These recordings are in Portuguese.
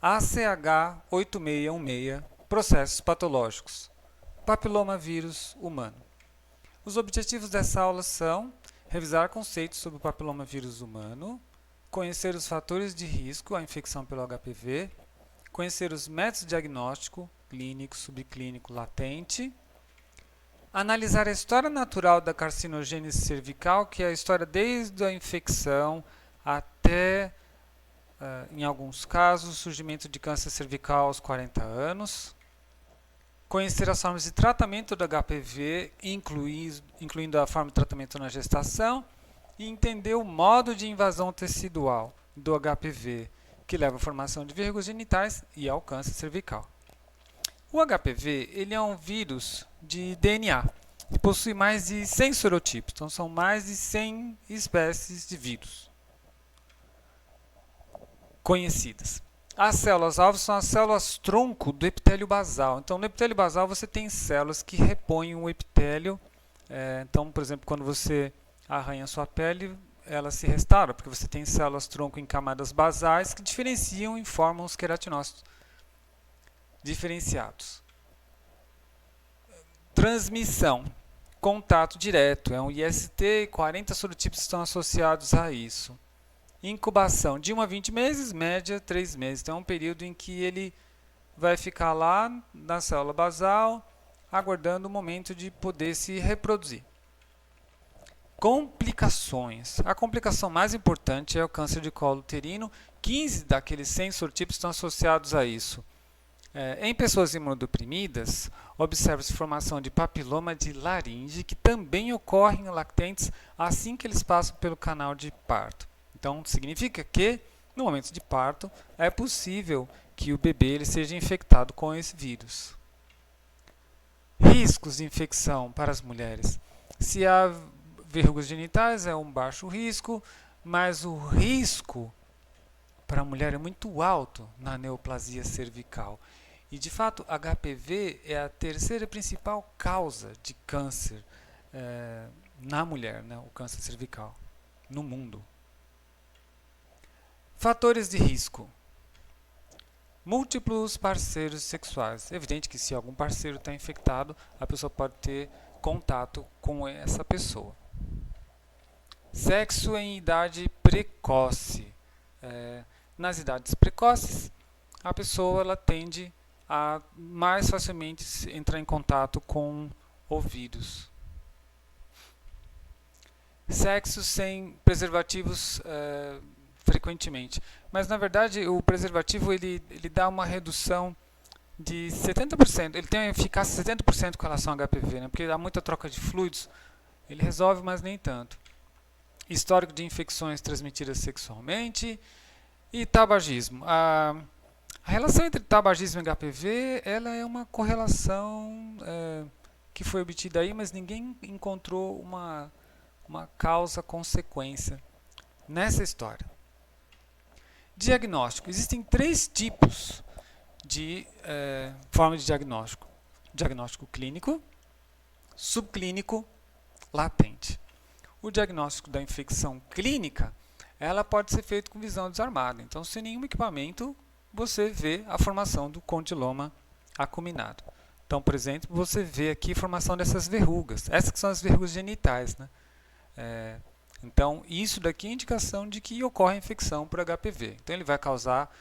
ACH8616, processos patológicos, papilomavírus humano. Os objetivos dessa aula são revisar conceitos sobre o papilomavírus humano, conhecer os fatores de risco à infecção pelo HPV, conhecer os métodos de diagnóstico, clínico, subclínico, latente, analisar a história natural da carcinogênese cervical, que é a história desde a infecção até, em alguns casos, o surgimento de câncer cervical aos 40 anos. Conhecer as formas de tratamento do HPV, incluindo a forma de tratamento na gestação, e entender o modo de invasão tecidual do HPV, que leva à formação de verrugas genitais e ao câncer cervical. O HPV ele é um vírus de DNA e possui mais de 100 sorotipos, então são mais de 100 espécies de vírus conhecidas. As células-alvo são as células-tronco do epitélio basal. Então, no epitélio basal você tem células que repõem o epitélio. Então, por exemplo, quando você arranha a sua pele, ela se restaura, porque você tem células-tronco em camadas basais que diferenciam e formam os queratinócitos diferenciados. Transmissão, contato direto, é um IST e 40 sorotipos estão associados a isso. Incubação de 1 a 20 meses, média 3 meses. Então é um período em que ele vai ficar lá na célula basal, aguardando o momento de poder se reproduzir. Complicações. A complicação mais importante é o câncer de colo uterino. 15 daqueles 100 sorotipos estão associados a isso. Em pessoas imunodeprimidas, observa-se formação de papiloma de laringe, que também ocorre em lactentes assim que eles passam pelo canal de parto. Então, significa que, no momento de parto, é possível que o bebê ele seja infectado com esse vírus. Riscos de infecção para as mulheres. Se há verrugas genitais, é um baixo risco, mas o risco para a mulher é muito alto na neoplasia cervical. E, de fato, HPV é a terceira principal causa de câncer na mulher, né, o câncer cervical, no mundo. Fatores de risco. Múltiplos parceiros sexuais. É evidente que se algum parceiro está infectado, a pessoa pode ter contato com essa pessoa. Sexo em idade precoce. Nas idades precoces, a pessoa ela tende a mais facilmente entrar em contato com o vírus. Sexo sem preservativos frequentemente. Mas, na verdade, o preservativo ele dá uma redução de 70%. Ele tem uma eficácia de 70% com relação ao HPV, né? Porque há muita troca de fluidos. Ele resolve, mas nem tanto. Histórico de infecções transmitidas sexualmente e tabagismo. A relação entre tabagismo e HPV ela é uma correlação que foi obtida aí, mas ninguém encontrou uma causa-consequência nessa história. Diagnóstico. Existem 3 tipos de forma de diagnóstico. Diagnóstico clínico, subclínico, latente. O diagnóstico da infecção clínica, ela pode ser feito com visão desarmada. Então, sem nenhum equipamento, você vê a formação do condiloma acuminado. Então, por exemplo, você vê aqui a formação dessas verrugas. Essas que são as verrugas genitais, né? Então, isso daqui é indicação de que ocorre infecção por HPV. Então, ele vai causar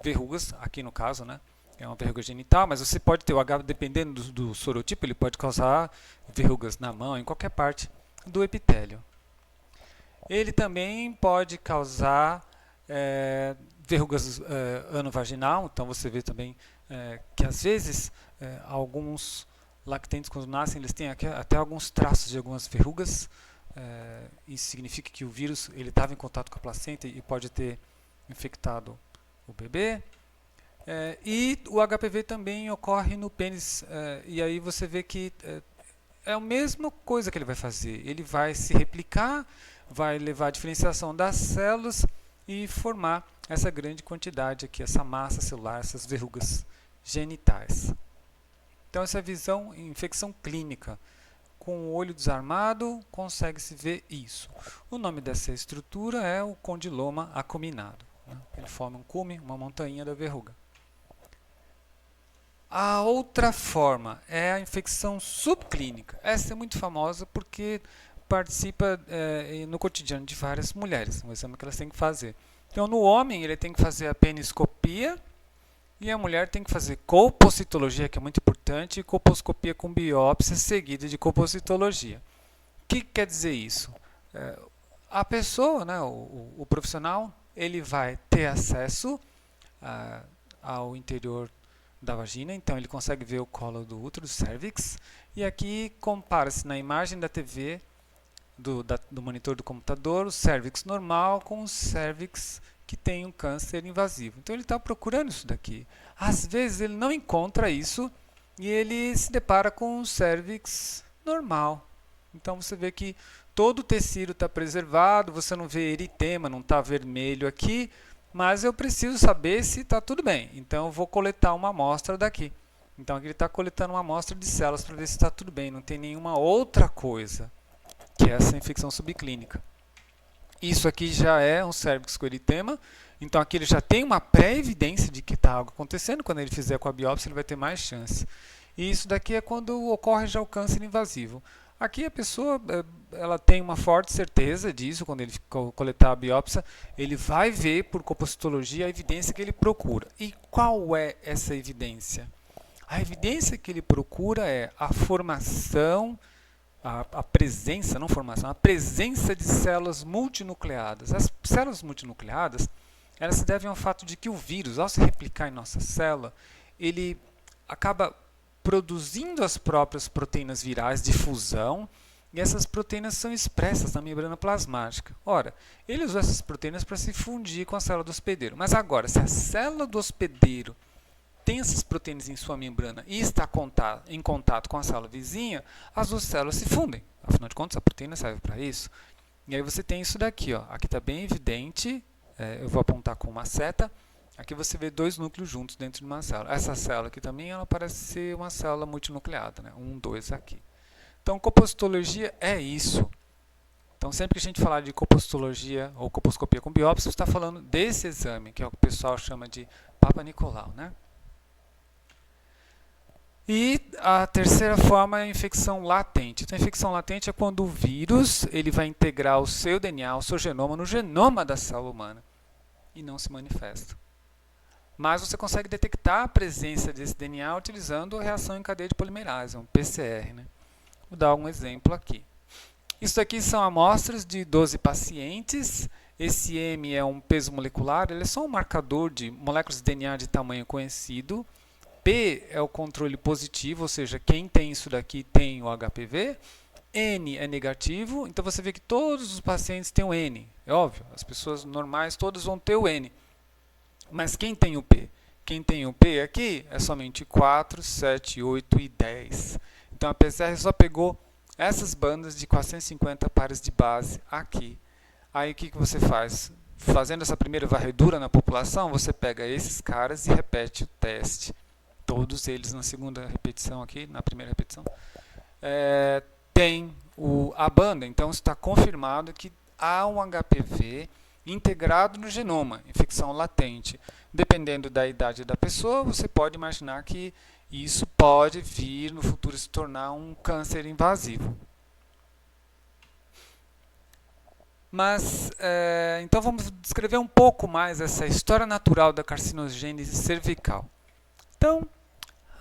verrugas, aqui no caso, né? É uma verruga genital, mas você pode ter o HPV, dependendo do sorotipo, ele pode causar verrugas na mão, em qualquer parte do epitélio. Ele também pode causar verrugas anovaginal, então você vê também que às vezes alguns lactentes quando nascem eles têm até alguns traços de algumas verrugas. Isso significa que o vírus ele estava em contato com a placenta e pode ter infectado o bebê. E o HPV também ocorre no pênis, e aí você vê que é a mesma coisa que ele vai fazer. Ele vai se replicar, vai levar à diferenciação das células e formar essa grande quantidade aqui, essa massa celular, essas verrugas genitais. Então essa é a visão em infecção clínica. Com o olho desarmado, consegue-se ver isso. O nome dessa estrutura é o condiloma acuminado. né? Ele forma um cume, uma montanha da verruga. A outra forma é a infecção subclínica. Essa é muito famosa porque participa no cotidiano de várias mulheres, um exame que elas têm que fazer. Então, no homem, ele tem que fazer a peniscopia e a mulher tem que fazer colpocitologia, que é muito importante, e colposcopia com biópsia seguida de colpocitologia. O que quer dizer isso? A pessoa, né, o profissional, ele vai ter acesso ao interior da vagina, então ele consegue ver o colo do útero, do cervix, e aqui compara-se na imagem da TV, do monitor do computador, o cervix normal com o cervix que tem um câncer invasivo. Então ele está procurando isso daqui. Às vezes ele não encontra isso e ele se depara com um cervix normal. Então você vê que todo o tecido está preservado, você não vê eritema, não está vermelho aqui, mas eu preciso saber se está tudo bem. Então eu vou coletar uma amostra daqui. Então aqui ele está coletando uma amostra de células para ver se está tudo bem, não tem nenhuma outra coisa, que é essa infecção subclínica. Isso aqui já é um cervix com eritema, então aqui ele já tem uma pré-evidência de que está algo acontecendo. Quando ele fizer com a biópsia, ele vai ter mais chance. E isso daqui é quando ocorre já o câncer invasivo. Aqui a pessoa ela tem uma forte certeza disso. Quando ele coletar a biópsia, ele vai ver por colpocitologia a evidência que ele procura. E qual é essa evidência? A evidência que ele procura é a formação, a presença, não formação, a presença de células multinucleadas. As células multinucleadas, elas se devem ao fato de que o vírus, ao se replicar em nossa célula, ele acaba produzindo as próprias proteínas virais de fusão, e essas proteínas são expressas na membrana plasmática. Ora, ele usou essas proteínas para se fundir com a célula do hospedeiro. Mas agora, se a célula do hospedeiro tem essas proteínas em sua membrana e está em contato com a célula vizinha, as duas células se fundem. Afinal de contas, a proteína serve para isso. E aí você tem isso daqui, ó. Aqui está bem evidente, eu vou apontar com uma seta. Aqui você vê dois núcleos juntos dentro de uma célula. Essa célula aqui também ela parece ser uma célula multinucleada, né? 1, 2 aqui. Então, colpocitologia é isso. Então, sempre que a gente falar de colpocitologia ou colposcopia com biópsia, você está falando desse exame, que é o que o pessoal chama de Papa Nicolau, né? E a terceira forma é a infecção latente. Então, a infecção latente é quando o vírus ele vai integrar o seu DNA, o seu genoma, no genoma da célula humana e não se manifesta. Mas você consegue detectar a presença desse DNA utilizando a reação em cadeia de polimerase, um PCR, né? Vou dar um exemplo aqui. Isso aqui são amostras de 12 pacientes. Esse M é um peso molecular, ele é só um marcador de moléculas de DNA de tamanho conhecido. P é o controle positivo, ou seja, quem tem isso daqui tem o HPV. N é negativo, então você vê que todos os pacientes têm o N. É óbvio, as pessoas normais todas vão ter o N. Mas quem tem o P? Quem tem o P aqui é somente 4, 7, 8 e 10. Então a PCR só pegou essas bandas de 450 pares de base aqui. Aí o que você faz? Fazendo essa primeira varredura na população, você pega esses caras e repete o teste. Todos eles na segunda repetição aqui, na primeira repetição, tem a banda. Então está confirmado que há um HPV integrado no genoma, infecção latente. Dependendo da idade da pessoa, você pode imaginar que isso pode vir no futuro se tornar um câncer invasivo. Mas, então vamos descrever um pouco mais essa história natural da carcinogênese cervical. Então,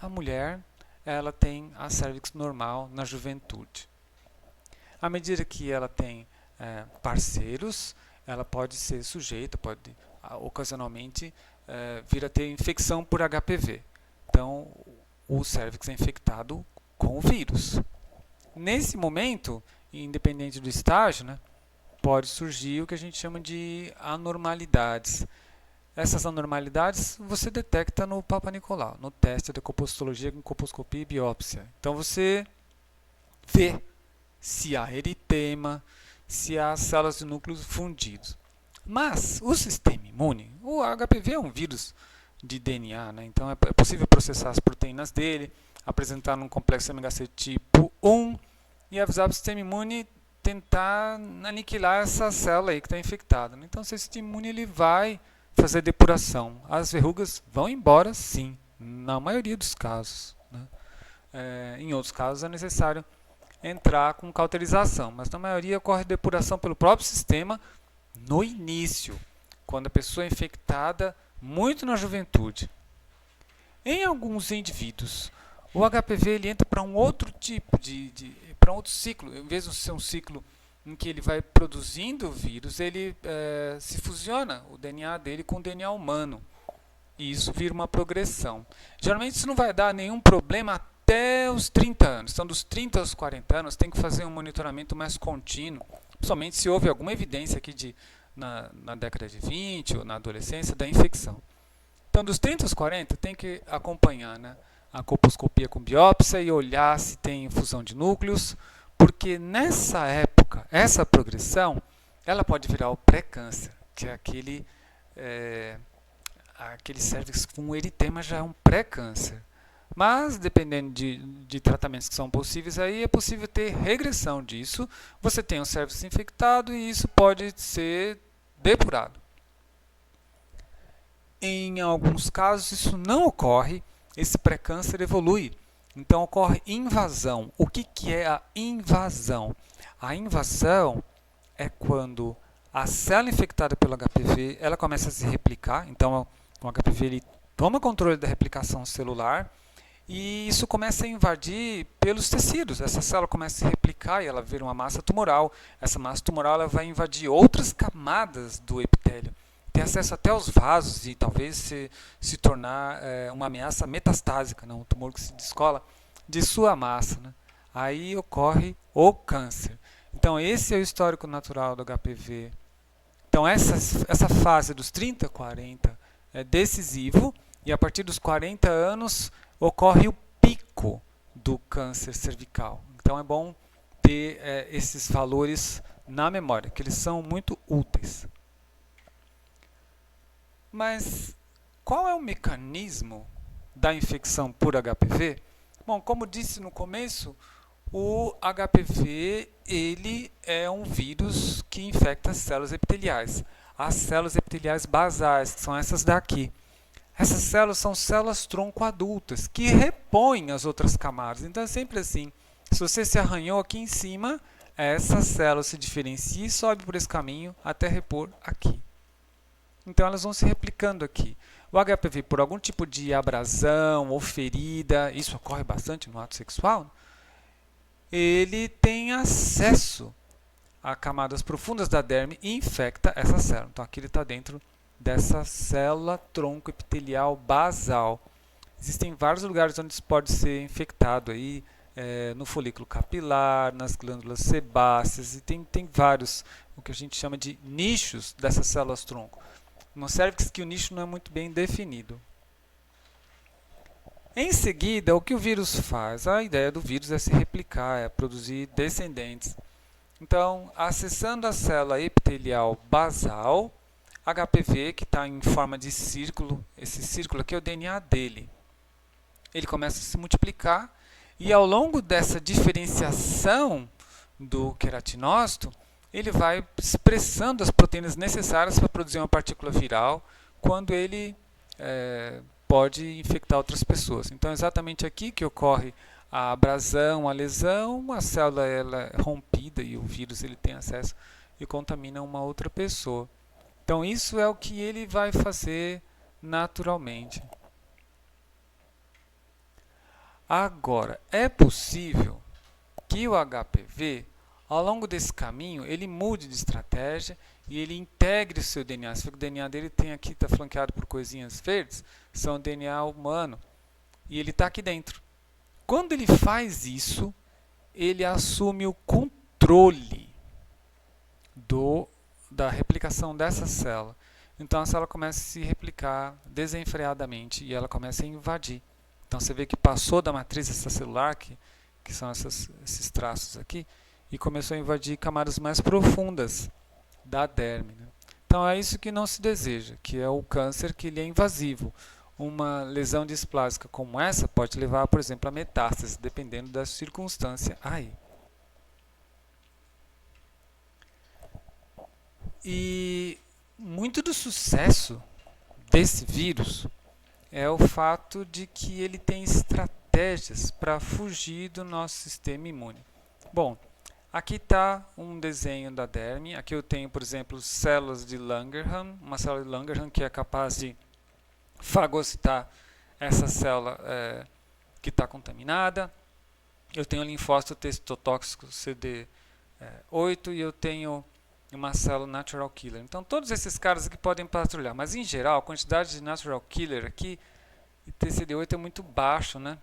a mulher ela tem a cervix normal na juventude. À medida que ela tem parceiros, ela pode ser sujeita, pode ocasionalmente vir a ter infecção por HPV. Então, o cérvix é infectado com o vírus. Nesse momento, independente do estágio, né, pode surgir o que a gente chama de anormalidades. Essas anormalidades você detecta no Papa Nicolau, no teste de colpocitologia com colposcopia e biópsia. Então você vê se há eritema, se há células de núcleos fundidos. Mas o sistema imune, o HPV é um vírus de DNA, né? Então é possível processar as proteínas dele, apresentar um complexo MHC tipo 1 e avisar o sistema imune tentar aniquilar essa célula aí que está infectada, né? Então o sistema imune ele vai fazer depuração. As verrugas vão embora, sim, na maioria dos casos, né? Em outros casos é necessário entrar com cauterização, mas na maioria ocorre depuração pelo próprio sistema no início, quando a pessoa é infectada muito na juventude. Em alguns indivíduos, o HPV ele entra para um outro tipo para um outro ciclo. Em vez de ser um ciclo em que ele vai produzindo o vírus, ele se fusiona o DNA dele com o DNA humano. E isso vira uma progressão. Geralmente isso não vai dar nenhum problema até os 30 anos. Então, dos 30 aos 40 anos, tem que fazer um monitoramento mais contínuo, principalmente se houve alguma evidência aqui na década de 20 ou na adolescência da infecção. Então, dos 30 aos 40, tem que acompanhar, né, a colposcopia com biópsia e olhar se tem fusão de núcleos, porque nessa época, essa progressão, ela pode virar o pré-câncer, que é aquele cérvix com eritema já é um pré-câncer. Mas, dependendo de tratamentos que são possíveis, aí é possível ter regressão disso. Você tem um cérvix infectado e isso pode ser depurado. Em alguns casos, isso não ocorre, esse pré-câncer evolui. Então, ocorre invasão. O que é a invasão? A invasão é quando a célula infectada pelo HPV ela começa a se replicar. Então, o HPV ele toma controle da replicação celular e isso começa a invadir pelos tecidos. Essa célula começa a se replicar e ela vira uma massa tumoral. Essa massa tumoral ela vai invadir outras camadas do epitélio, ter acesso até aos vasos e talvez se tornar uma ameaça metastásica, um tumor que se descola de sua massa, né? Aí ocorre o câncer. Então esse é o histórico natural do HPV. Então essa fase dos 30 a 40 é decisivo e a partir dos 40 anos ocorre o pico do câncer cervical. Então é bom ter esses valores na memória, que eles são muito úteis. Mas qual é o mecanismo da infecção por HPV? Bom, como disse no começo, o HPV ele é um vírus que infecta as células epiteliais. As células epiteliais basais, que são essas daqui. Essas células são células tronco adultas, que repõem as outras camadas. Então é sempre assim, se você se arranhou aqui em cima, essa célula se diferencia e sobe por esse caminho até repor aqui. Então elas vão se replicando aqui. O HPV, por algum tipo de abrasão ou ferida, isso ocorre bastante no ato sexual, ele tem acesso a camadas profundas da derme e infecta essa célula. Então aqui ele está dentro dessa célula tronco epitelial basal. Existem vários lugares onde isso pode ser infectado aí, no folículo capilar, nas glândulas sebáceas, e tem vários, o que a gente chama de nichos dessas células tronco. No cérvix que o nicho não é muito bem definido. Em seguida, o que o vírus faz? A ideia do vírus é se replicar, é produzir descendentes. Então, acessando a célula epitelial basal, HPV, que está em forma de círculo, esse círculo aqui é o DNA dele. Ele começa a se multiplicar e ao longo dessa diferenciação do queratinócito, ele vai expressando as proteínas necessárias para produzir uma partícula viral quando ele pode infectar outras pessoas. Então, é exatamente aqui que ocorre a abrasão, a lesão, a célula ela é rompida e o vírus ele tem acesso e contamina uma outra pessoa. Então, isso é o que ele vai fazer naturalmente. Agora, é possível que o HPV, ao longo desse caminho, ele mude de estratégia e ele integre o seu DNA. Você vê que o DNA dele tem aqui, está flanqueado por coisinhas verdes, são DNA humano, e ele está aqui dentro. Quando ele faz isso, ele assume o controle da replicação dessa célula. Então a célula começa a se replicar desenfreadamente e ela começa a invadir. Então você vê que passou da matriz extracelular, que são esses traços aqui, e começou a invadir camadas mais profundas da derme, né? Então é isso que não se deseja, que é o câncer que ele é invasivo. Uma lesão displásica como essa pode levar, por exemplo, a metástase, dependendo da circunstância aí. E muito do sucesso desse vírus é o fato de que ele tem estratégias para fugir do nosso sistema imune. Bom, aqui está um desenho da derme. Aqui eu tenho, por exemplo, células de Langerhans, uma célula de Langerhans que é capaz de fagocitar essa célula que está contaminada. Eu tenho linfócito testotóxico CD8 e eu tenho uma célula natural killer. Então todos esses caras aqui podem patrulhar, mas em geral a quantidade de natural killer aqui e TCD8 é muito baixo, né?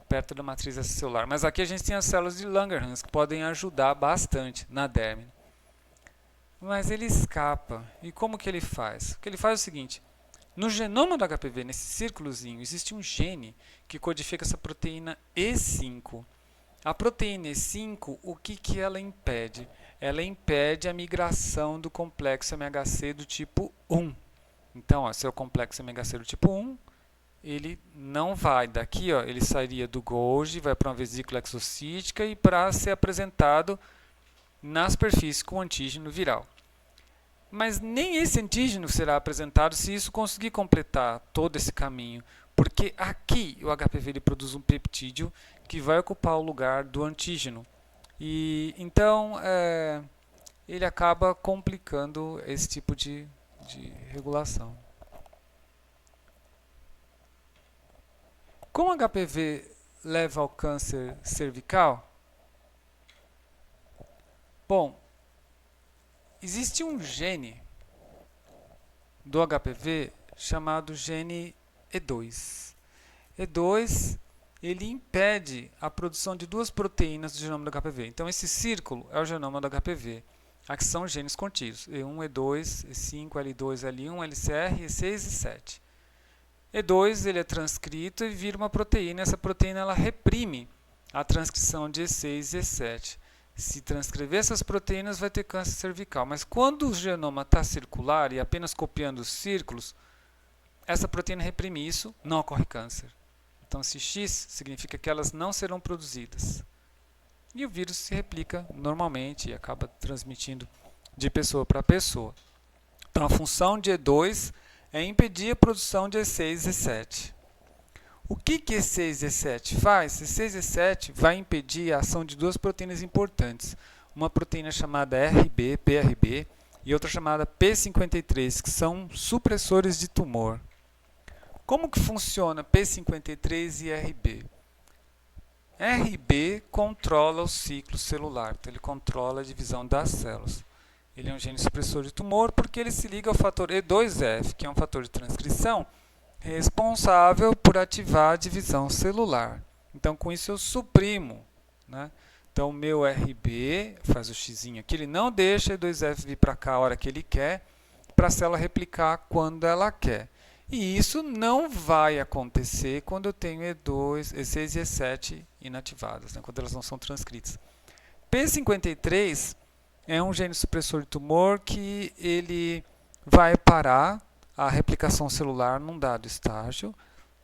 Perto da matriz celular. Mas aqui a gente tem as células de Langerhans que podem ajudar bastante na derme. Mas ele escapa. E como que ele faz? O que ele faz é o seguinte: no genoma do HPV, nesse círculozinho, existe um gene que codifica essa proteína E5. A proteína E5, o que ela impede? Ela impede a migração do complexo MHC do tipo 1. Então, se é o complexo MHC do tipo 1, ele não vai daqui, ele sairia do Golgi, vai para uma vesícula exocítica e para ser apresentado na superfície com antígeno viral. Mas nem esse antígeno será apresentado se isso conseguir completar todo esse caminho, porque aqui o HPV ele produz um peptídeo que vai ocupar o lugar do antígeno. E então ele acaba complicando esse tipo de regulação. Como o HPV leva ao câncer cervical? Bom, existe um gene do HPV chamado gene E2. E2 ele impede a produção de duas proteínas do genoma do HPV. Então esse círculo é o genoma do HPV. Aqui são genes contíguos: E1, E2, E5, L2, L1, LCR, E6 e 7. E2 ele é transcrito e vira uma proteína. Essa proteína ela reprime a transcrição de E6 e E7. Se transcrever essas proteínas vai ter câncer cervical. Mas quando o genoma está circular e apenas copiando os círculos, essa proteína reprime isso, não ocorre câncer. Então, se X significa que elas não serão produzidas. E o vírus se replica normalmente e acaba transmitindo de pessoa para pessoa. Então, a função de E2 é impedir a produção de E6 e E7. O que E6 e E7 faz? E6 e E7 vai impedir a ação de duas proteínas importantes. Uma proteína chamada RB, PRB, e outra chamada P53, que são supressores de tumor. Como que funciona P53 e RB? RB controla o ciclo celular, então ele controla a divisão das células. Ele é um gene supressor de tumor porque ele se liga ao fator E2F, que é um fator de transcrição responsável por ativar a divisão celular. Então, com isso eu suprimo, né? Então, o meu RB faz o xizinho aqui, ele não deixa E2F vir para cá a hora que ele quer, para a célula replicar quando ela quer. E isso não vai acontecer quando eu tenho E2, E6 e E7 inativadas, né? Quando elas não são transcritas. P53 é um gene supressor de tumor que ele vai parar a replicação celular num dado estágio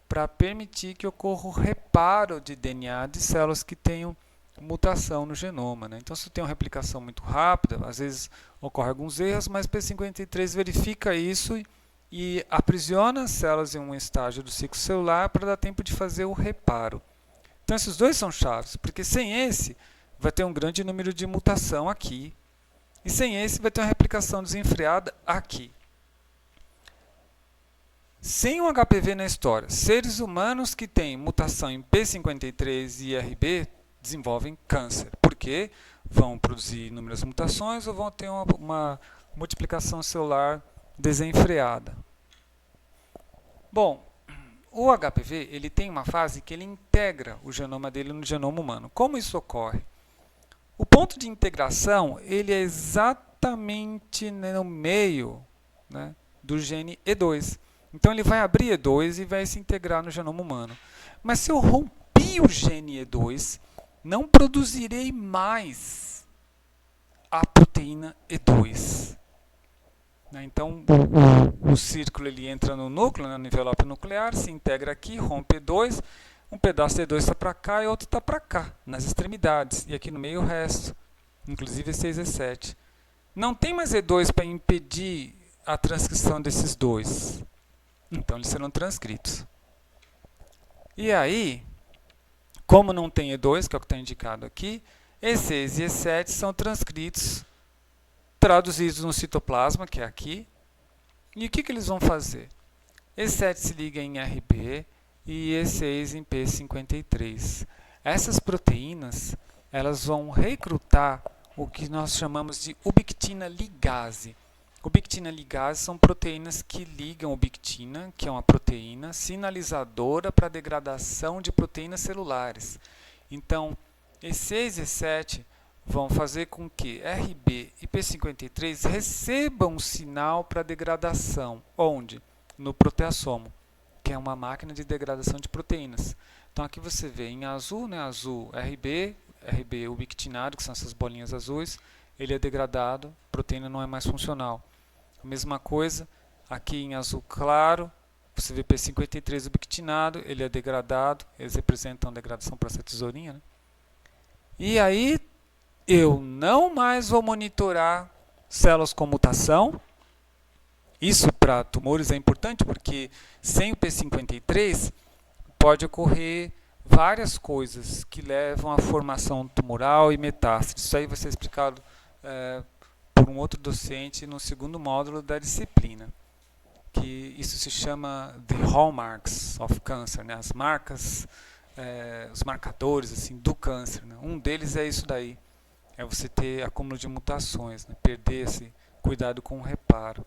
para permitir que ocorra o reparo de DNA de células que tenham mutação no genoma, né? Então, se tem uma replicação muito rápida, às vezes ocorrem alguns erros, mas P53 verifica isso e aprisiona as células em um estágio do ciclo celular para dar tempo de fazer o reparo. Então, esses dois são chaves, porque sem esse vai ter um grande número de mutação aqui, e sem esse vai ter uma replicação desenfreada aqui. Sem um HPV na história, seres humanos que têm mutação em P53 e RB desenvolvem câncer, porque vão produzir inúmeras mutações ou vão ter uma multiplicação celular desenfreada. Bom, o HPV ele tem uma fase que ele integra o genoma dele no genoma humano. Como isso ocorre? O ponto de integração ele é exatamente no meio, né, do gene E2. Então ele vai abrir E2 e vai se integrar no genoma humano. Mas se eu rompi o gene E2, não produzirei mais a proteína E2. Então o círculo ele entra no núcleo, no envelope nuclear, se integra aqui, rompe E2, um pedaço de E2 está para cá e outro está para cá, nas extremidades. E aqui no meio o resto, inclusive E6 e E7. Não tem mais E2 para impedir a transcrição desses dois. Então eles serão transcritos. E aí, como não tem E2, que é o que está indicado aqui, E6 e E7 são transcritos, traduzidos no citoplasma, que é aqui. E o que eles vão fazer? E7 se liga em RB e E6 em P53. Essas proteínas, elas vão recrutar o que nós chamamos de ubiquitina ligase. Ubiquitina ligase são proteínas que ligam ubiquitina, que é uma proteína sinalizadora para a degradação de proteínas celulares. Então, E6 e E7 vão fazer com que RB e P53 recebam um sinal para degradação. Onde? No proteassomo, que é uma máquina de degradação de proteínas. Então aqui você vê em azul, né, azul RB ubiquitinado, que são essas bolinhas azuis, ele é degradado, a proteína não é mais funcional. A mesma coisa, aqui em azul claro, você vê P53 ubiquitinado, ele é degradado, eles representam a degradação para essa tesourinha, né? E aí eu não mais vou monitorar células com mutação. Isso para tumores é importante porque sem o P53 pode ocorrer várias coisas que levam à formação tumoral e metástase. Isso aí vai ser explicado por um outro docente no segundo módulo da disciplina, que isso se chama The Hallmarks of Cancer, né? As marcas, os marcadores assim, do câncer, né? Um deles é isso daí, é você ter acúmulo de mutações, né? Perder esse cuidado com o reparo.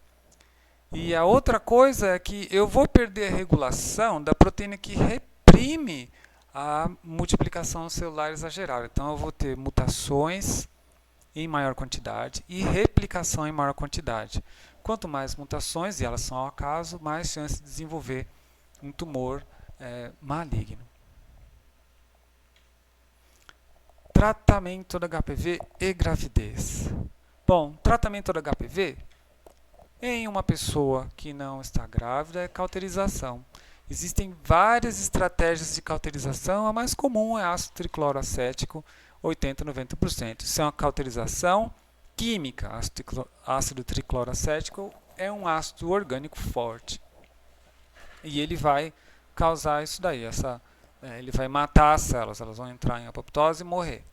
E a outra coisa é que eu vou perder a regulação da proteína que reprime a multiplicação celular exagerada. Então eu vou ter mutações em maior quantidade e replicação em maior quantidade. Quanto mais mutações, e elas são ao acaso, mais chance de desenvolver um tumor maligno. Tratamento do HPV e gravidez. Bom, tratamento do HPV em uma pessoa que não está grávida é cauterização. Existem várias estratégias de cauterização, a mais comum é ácido tricloroacético, 80 a 90%. Isso é uma cauterização química. Ácido tricloroacético é um ácido orgânico forte. E ele vai causar isso daí, ele vai matar as células, elas vão entrar em apoptose e morrer.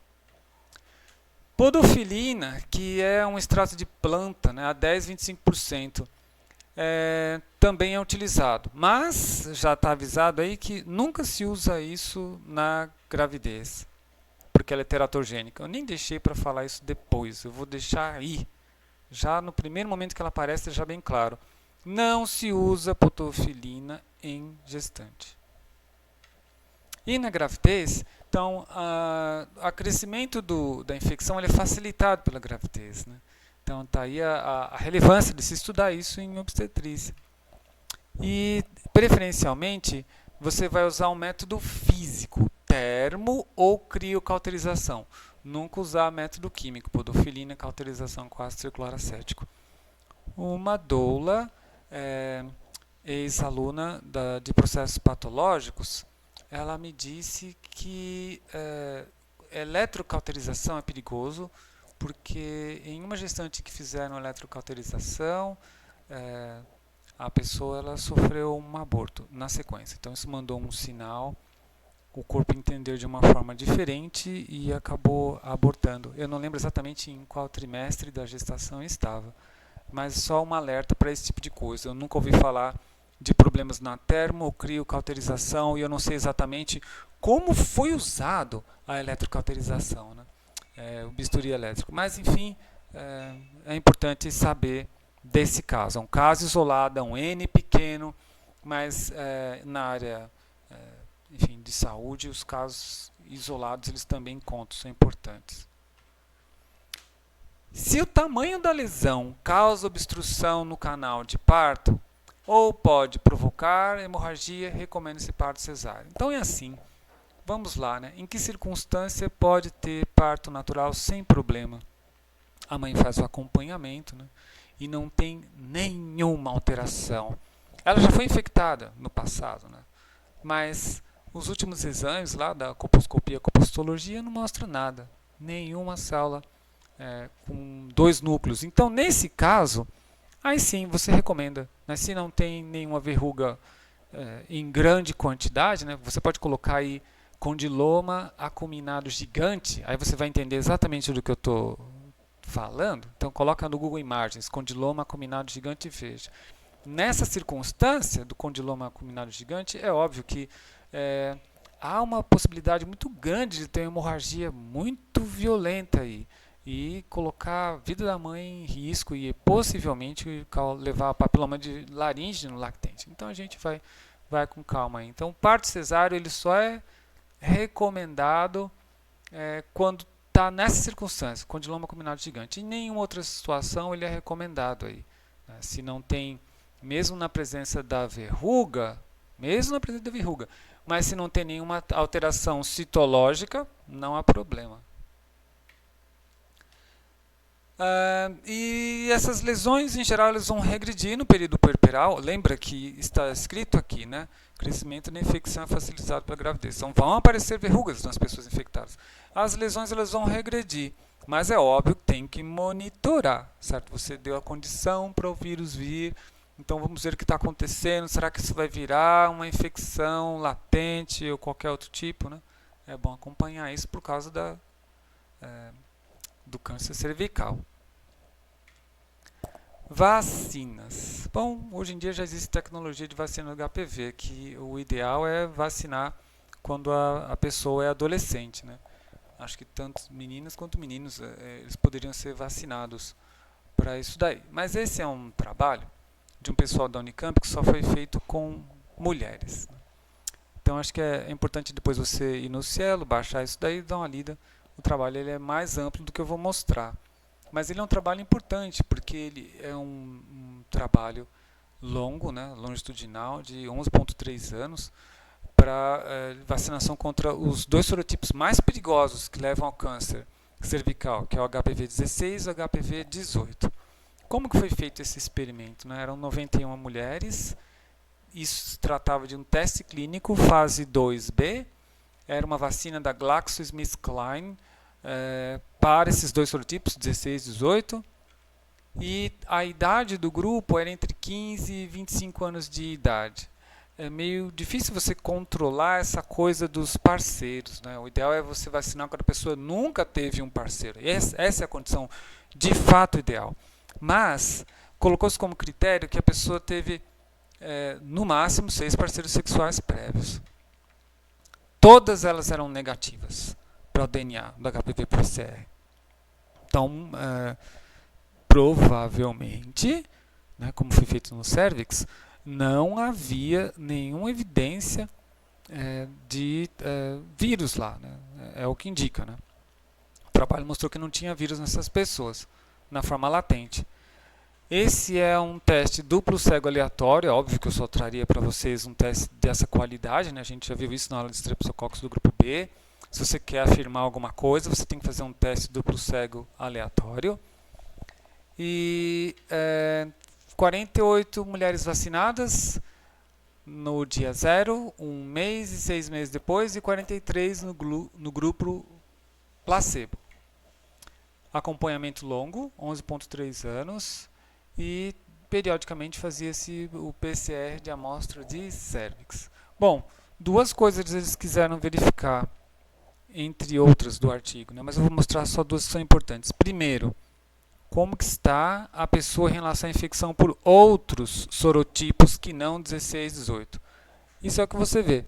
Podofilina, que é um extrato de planta, né, a 10 a 25%, também é utilizado. Mas já está avisado aí que nunca se usa isso na gravidez, porque ela é teratogênica. Eu nem deixei para falar isso depois, eu vou deixar aí. Já no primeiro momento que ela aparece, deixar bem claro. Não se usa podofilina em gestante. E na gravidez, então, o crescimento da infecção ele é facilitado pela gravidez, né? Então, está aí a relevância de se estudar isso em obstetrícia. E, preferencialmente, você vai usar um método físico, termo ou criocauterização. Nunca usar método químico, podofilina, cauterização com ácido tricloroacético. Uma doula, ex-aluna de processos patológicos, ela me disse que eletrocauterização é perigoso, porque em uma gestante que fizeram eletrocauterização, a pessoa ela sofreu um aborto na sequência. Então isso mandou um sinal, o corpo entendeu de uma forma diferente e acabou abortando. Eu não lembro exatamente em qual trimestre da gestação estava, mas só um alerta para esse tipo de coisa. Eu nunca ouvi falar de problemas na termo ou criocauterização e eu não sei exatamente como foi usado a eletrocauterização, né? O bisturi elétrico. Mas, enfim, é importante saber desse caso. É um caso isolado, é um N pequeno, mas na área enfim, de saúde, os casos isolados eles também contam, são importantes. Se o tamanho da lesão causa obstrução no canal de parto, ou pode provocar hemorragia, recomenda-se parto cesáreo. Então é assim, vamos lá, né? Em que circunstância pode ter parto natural sem problema? A mãe faz o acompanhamento, né? E não tem nenhuma alteração. Ela já foi infectada no passado, né? Mas os últimos exames lá da colposcopia e colpostologia não mostram nada. Nenhuma célula com 2 núcleos. Então, nesse caso, aí sim você recomenda, né? Se não tem nenhuma verruga em grande quantidade, né? Você pode colocar aí condiloma acuminado gigante, aí você vai entender exatamente do que eu estou falando. Então coloca no Google Imagens, condiloma acuminado gigante e veja. Nessa circunstância do condiloma acuminado gigante, é óbvio que há uma possibilidade muito grande de ter uma hemorragia muito violenta aí e colocar a vida da mãe em risco e possivelmente levar a papiloma de laringe no lactente. Então a gente vai com calma aí. Então o parto cesáreo ele só é recomendado quando está nessa circunstância, condiloma acuminado gigante. Em nenhuma outra situação ele é recomendado aí. Né? Se não tem, mesmo na presença da verruga, mas se não tem nenhuma alteração citológica, não há problema. E essas lesões, em geral, elas vão regredir no período puerperal. Lembra que está escrito aqui, né? Crescimento da infecção é facilitado pela gravidez. Então, vão aparecer verrugas nas pessoas infectadas. As lesões elas vão regredir, mas é óbvio que tem que monitorar, certo? Você deu a condição para o vírus vir, então vamos ver o que está acontecendo. Será que isso vai virar uma infecção latente ou qualquer outro tipo, né? É bom acompanhar isso por causa do câncer cervical. Vacinas. Bom, hoje em dia já existe tecnologia de vacina do HPV, que o ideal é vacinar quando a pessoa é adolescente, né? Acho que tanto meninas quanto meninos eles poderiam ser vacinados para isso daí. Mas esse é um trabalho de um pessoal da Unicamp que só foi feito com mulheres. Então acho que é importante depois você ir no Cielo, baixar isso daí e dar uma lida. O trabalho ele é mais amplo do que eu vou mostrar. Mas ele é um trabalho importante, porque ele é um trabalho longo, né, longitudinal, de 11,3 anos, para vacinação contra os dois sorotipos mais perigosos que levam ao câncer cervical, que é o HPV-16 e o HPV-18. Como que foi feito esse experimento? Né? Eram 91 mulheres, isso se tratava de um teste clínico, fase 2B, era uma vacina da GlaxoSmithKline, para esses dois sorotipos, 16 e 18, e a idade do grupo era entre 15 e 25 anos de idade. É meio difícil você controlar essa coisa dos parceiros, né? O ideal é você vacinar quando a pessoa nunca teve um parceiro. Essa é a condição de fato ideal. Mas colocou-se como critério que a pessoa teve no máximo 6 parceiros sexuais prévios. Todas elas eram negativas para o DNA do HPV-PCR. Então, provavelmente, né, como foi feito no cervix, não havia nenhuma evidência de vírus lá. Né? É o que indica. Né? O trabalho mostrou que não tinha vírus nessas pessoas, na forma latente. Esse é um teste duplo cego aleatório, é óbvio que eu só traria para vocês um teste dessa qualidade, né? A gente já viu isso na aula de Streptococcus do grupo B. Se você quer afirmar alguma coisa, você tem que fazer um teste duplo cego aleatório. E 48 mulheres vacinadas no dia 0, 1 mês e 6 meses depois, e 43 no grupo placebo. Acompanhamento longo, 11,3 anos. E periodicamente fazia-se o PCR de amostra de cervix. Bom, duas coisas eles quiseram verificar, entre outras do artigo, né? Mas eu vou mostrar só duas que são importantes. Primeiro, como que está a pessoa em relação à infecção por outros sorotipos que não 16, 18. Isso é o que você vê.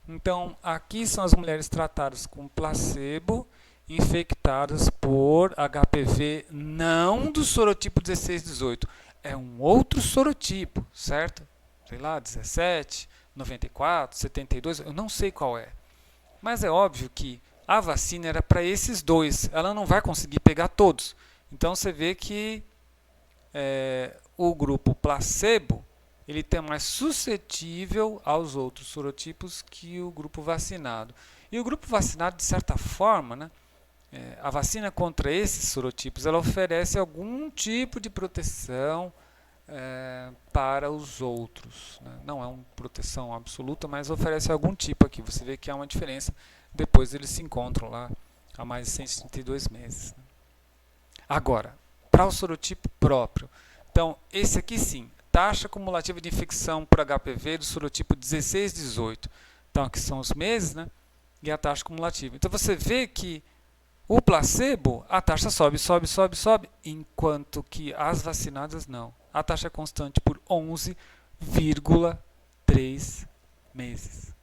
Então, aqui são as mulheres tratadas com placebo, infectadas por HPV não do sorotipo 16, 18. É um outro sorotipo, certo? Sei lá, 17, 94, 72, eu não sei qual é. Mas é óbvio que a vacina era para esses dois. Ela não vai conseguir pegar todos. Então você vê que o grupo placebo ele é mais suscetível aos outros sorotipos que o grupo vacinado. E o grupo vacinado, de certa forma, né, a vacina contra esses sorotipos ela oferece algum tipo de proteção para os outros. Né? Não é uma proteção absoluta, mas oferece algum tipo aqui. Você vê que há uma diferença. Depois eles se encontram lá há mais de 132 meses. Né? Agora, para o sorotipo próprio, Então, esse aqui sim, taxa cumulativa de infecção por HPV do sorotipo 16, 18. Então, aqui são os meses, né? E a taxa cumulativa. Então, você vê que o placebo, a taxa sobe, sobe, sobe, sobe, enquanto que as vacinadas não. A taxa é constante por 11,3 meses.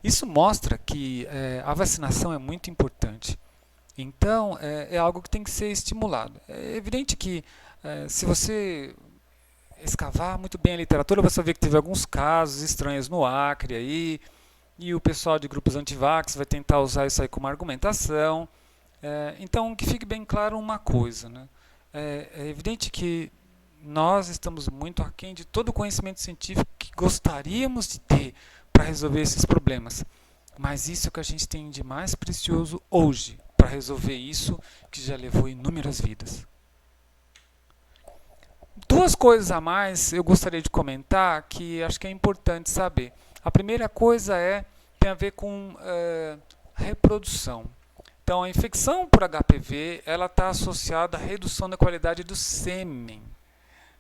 Isso mostra que a vacinação é muito importante. Então, é algo que tem que ser estimulado. É evidente que, se você escavar muito bem a literatura, você vai ver que teve alguns casos estranhos no Acre aí, e o pessoal de grupos antivax vai tentar usar isso aí como argumentação. Então, que fique bem claro uma coisa, né? É evidente que nós estamos muito aquém de todo o conhecimento científico que gostaríamos de ter para resolver esses problemas. Mas isso é o que a gente tem de mais precioso hoje para resolver isso que já levou inúmeras vidas. Duas coisas a mais eu gostaria de comentar que acho que é importante saber. A primeira coisa tem a ver com reprodução. Então, a infecção por HPV ela está associada à redução da qualidade do sêmen.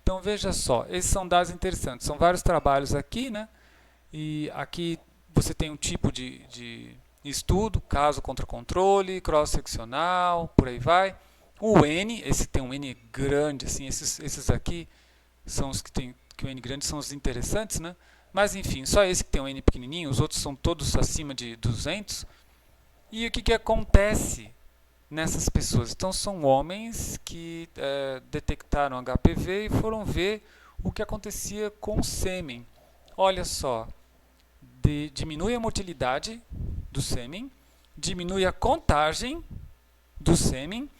Então, veja só, esses são dados interessantes. São vários trabalhos aqui, né? E aqui você tem um tipo de estudo, caso contra controle, cross-seccional, por aí vai. O N, esse tem um N grande, assim, esses aqui são os que o N grande são os interessantes, né? Mas enfim, só esse que tem um N pequenininho, os outros são todos acima de 200. E o que acontece nessas pessoas? Então são homens que detectaram HPV e foram ver o que acontecia com o sêmen. Olha só, diminui a motilidade do sêmen, diminui a contagem do sêmen,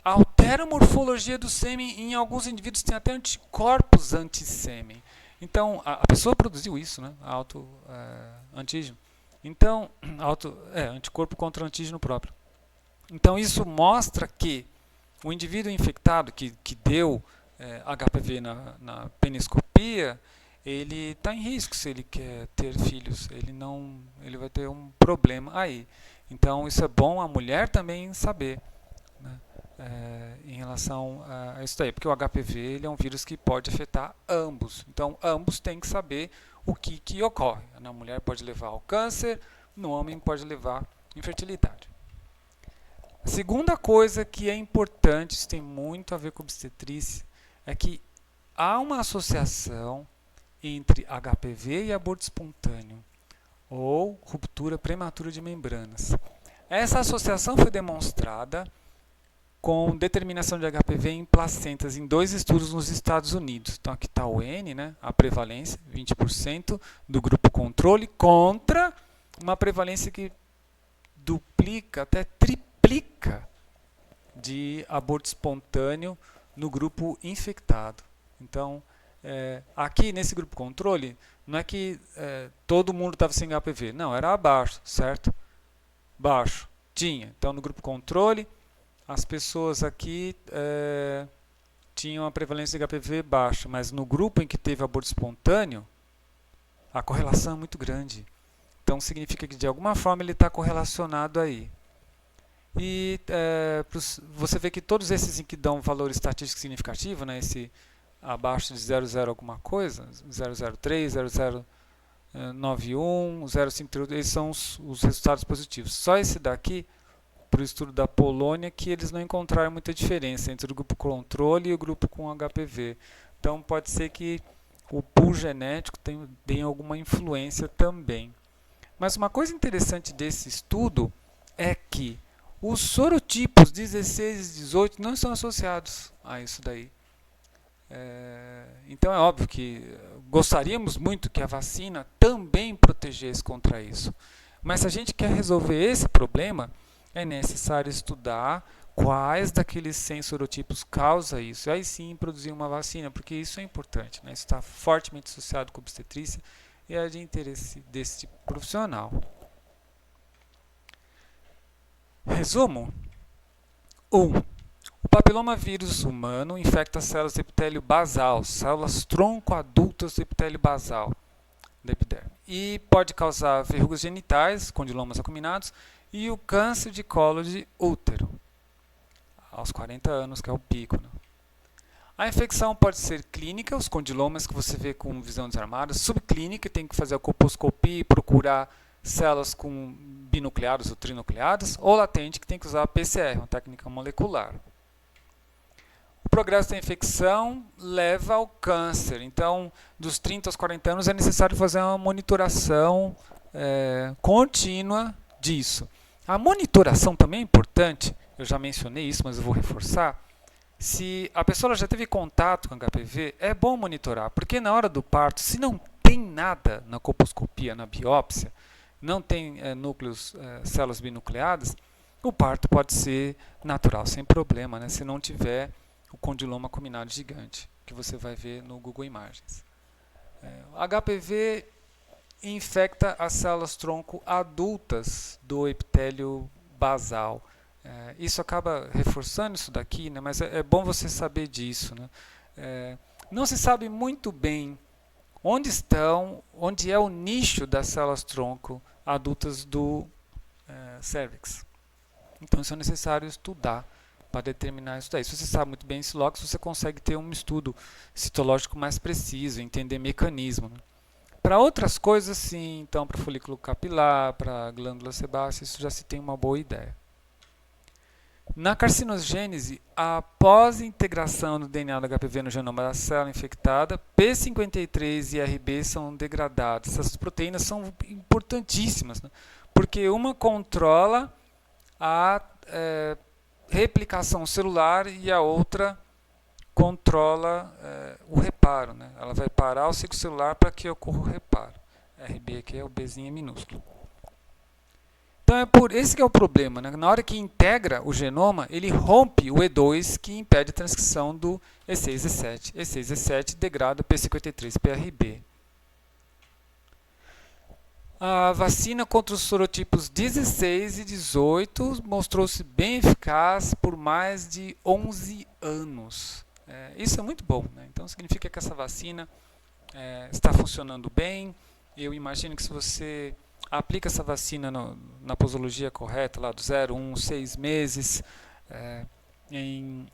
altera a morfologia do sêmen e em alguns indivíduos tem até anticorpos anti-sêmen. Então, a pessoa produziu isso, né? Antígeno. Então, anticorpo contra o antígeno próprio. Então, isso mostra que o indivíduo infectado que deu HPV na peniscopia, ele está em risco se ele quer ter filhos. Ele vai ter um problema aí. Então, isso é bom a mulher também saber, né? Em relação a isso daí, porque o HPV ele é um vírus que pode afetar ambos. Então, ambos têm que saber o que ocorre. Na mulher pode levar ao câncer, no homem pode levar à infertilidade. A segunda coisa que é importante, isso tem muito a ver com obstetrícia, é que há uma associação entre HPV e aborto espontâneo, ou ruptura prematura de membranas. Essa associação foi demonstrada com determinação de HPV em placentas em 2 estudos nos Estados Unidos. Então aqui está o N, né, a prevalência, 20% do grupo controle, contra uma prevalência que duplica, até triplica de aborto espontâneo no grupo infectado. Então, aqui nesse grupo controle, não é que todo mundo estava sem HPV, não, era abaixo, certo? Baixo, tinha. Então, no grupo controle, as pessoas aqui tinham a prevalência de HPV baixa, mas no grupo em que teve aborto espontâneo, a correlação é muito grande. Então, significa que de alguma forma ele está correlacionado aí. E você vê que todos esses em que dão valor estatístico significativo, né, esse abaixo de 0,0 alguma coisa, 0,03, 0,091, 0,53, eles são os resultados positivos. Só esse daqui, para o estudo da Polônia, que eles não encontraram muita diferença entre o grupo controle e o grupo com HPV. Então pode ser que o pool genético tenha alguma influência também. Mas uma coisa interessante desse estudo é que os sorotipos 16 e 18 não estão associados a isso daí. Então é óbvio que gostaríamos muito que a vacina também protegesse contra isso. Mas se a gente quer resolver esse problema, é necessário estudar quais daqueles 100 sorotipos causa isso. E aí sim produzir uma vacina, porque isso é importante, né? Isso está fortemente associado com obstetrícia e é de interesse desse profissional. Resumo: 1. O papilomavírus humano infecta células do epitélio basal, células tronco adultas do epitélio basal da epiderme, e pode causar verrugas genitais, condilomas acuminados, e o câncer de colo de útero. aos 40 anos, que é o pico, né? A infecção pode ser clínica, os condilomas que você vê com visão desarmada, subclínica, tem que fazer a colposcopia e procurar células com binucleadas ou trinucleadas, ou latente, que tem que usar a PCR, uma técnica molecular. O progresso da infecção leva ao câncer, então dos 30 aos 40 anos é necessário fazer uma monitoração contínua disso. A monitoração também é importante, eu já mencionei isso, mas eu vou reforçar. Se a pessoa já teve contato com HPV, é bom monitorar, porque na hora do parto, se não tem nada na colposcopia, na biópsia, não tem núcleos, células binucleadas, o parto pode ser natural, sem problema, né? Se não tiver o condiloma acuminado gigante, que você vai ver no Google Imagens. HPV infecta as células tronco adultas do epitélio basal. Isso acaba reforçando isso daqui, né? Mas é bom você saber disso, né? Não se sabe muito bem onde é o nicho das células tronco adultas do cérvix. Então isso é necessário estudar para determinar isso daí. Se você sabe muito bem isso logo, você consegue ter um estudo citológico mais preciso, entender mecanismo, né? Para outras coisas, sim, então para folículo capilar, para glândula sebácea, isso já se tem uma boa ideia. Na carcinogênese, após a integração do DNA do HPV no genoma da célula infectada, P53 e RB são degradados. Essas proteínas são importantíssimas, né? Porque uma controla a replicação celular e a outra controla o reparo, né? Ela vai parar o ciclo celular para que ocorra o reparo. RB aqui é o Bzinho minúsculo. Então esse que é o problema, né? Na hora que integra o genoma, ele rompe o E2 que impede a transcrição do E6 E7. E6 E7 degrada P53 PRB. A vacina contra os sorotipos 16 e 18 mostrou-se bem eficaz por mais de 11 anos. Isso é muito bom, né? Então significa que essa vacina está funcionando bem. Eu imagino que se você aplica essa vacina na posologia correta, lá do 0, 1, 6 meses, em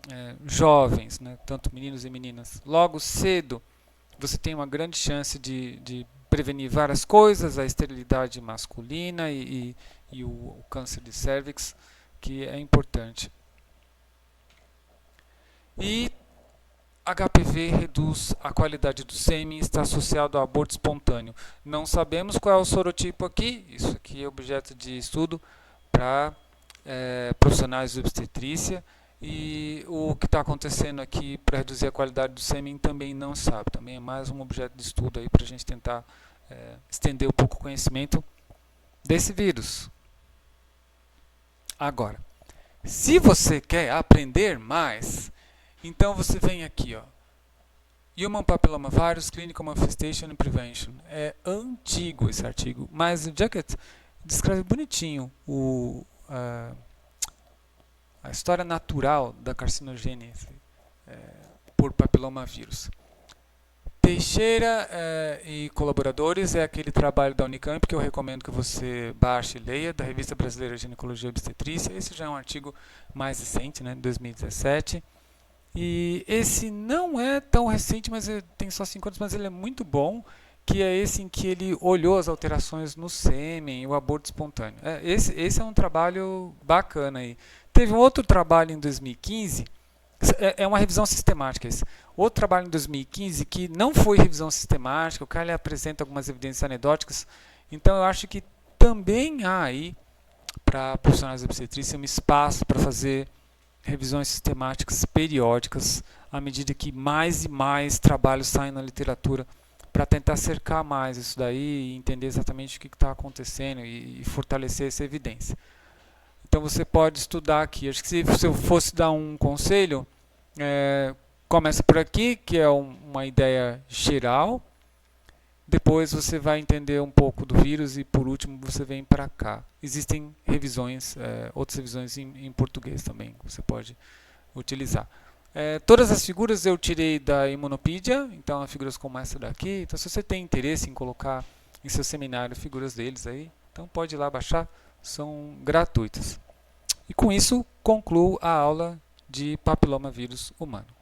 jovens, né, tanto meninos e meninas, logo cedo você tem uma grande chance de prevenir várias coisas, a esterilidade masculina e o câncer de cérvix, que é importante. E HPV reduz a qualidade do sêmen, está associado ao aborto espontâneo. Não sabemos qual é o sorotipo aqui, isso aqui é objeto de estudo para profissionais de obstetrícia, e o que está acontecendo aqui para reduzir a qualidade do sêmen também não sabe, também é mais um objeto de estudo aí para a gente tentar estender um pouco o conhecimento desse vírus. Agora, se você quer aprender mais, então você vem aqui, ó, Human Papilloma Virus, Clinical Manifestation and Prevention. É antigo esse artigo, mas o Jacket descreve bonitinho a história natural da carcinogênese por papilomavírus. Teixeira e colaboradores é aquele trabalho da Unicamp que eu recomendo que você baixe e leia, da Revista Brasileira de Ginecologia e Obstetrícia. Esse já é um artigo mais recente, né, de 2017. E esse não é tão recente, mas tem só 5 anos, mas ele é muito bom, que é esse em que ele olhou as alterações no sêmen e o aborto espontâneo. Esse é um trabalho bacana aí. Teve um outro trabalho em 2015, é uma revisão sistemática esse. Outro trabalho em 2015 que não foi revisão sistemática, o cara ele apresenta algumas evidências anedóticas, então eu acho que também há aí, para profissionais de obstetrícia, um espaço para fazer revisões sistemáticas periódicas, à medida que mais e mais trabalhos saem na literatura, para tentar cercar mais isso daí e entender exatamente o que está acontecendo e fortalecer essa evidência. Então você pode estudar aqui. Acho que se eu fosse dar um conselho, começa por aqui, que é uma ideia geral. Depois você vai entender um pouco do vírus e por último você vem para cá. Existem revisões, outras revisões em português também que você pode utilizar. Todas as figuras eu tirei da Imunopedia, então figuras como essa daqui. Então se você tem interesse em colocar em seu seminário figuras deles aí, então pode ir lá baixar, são gratuitas. E com isso concluo a aula de papilomavírus humano.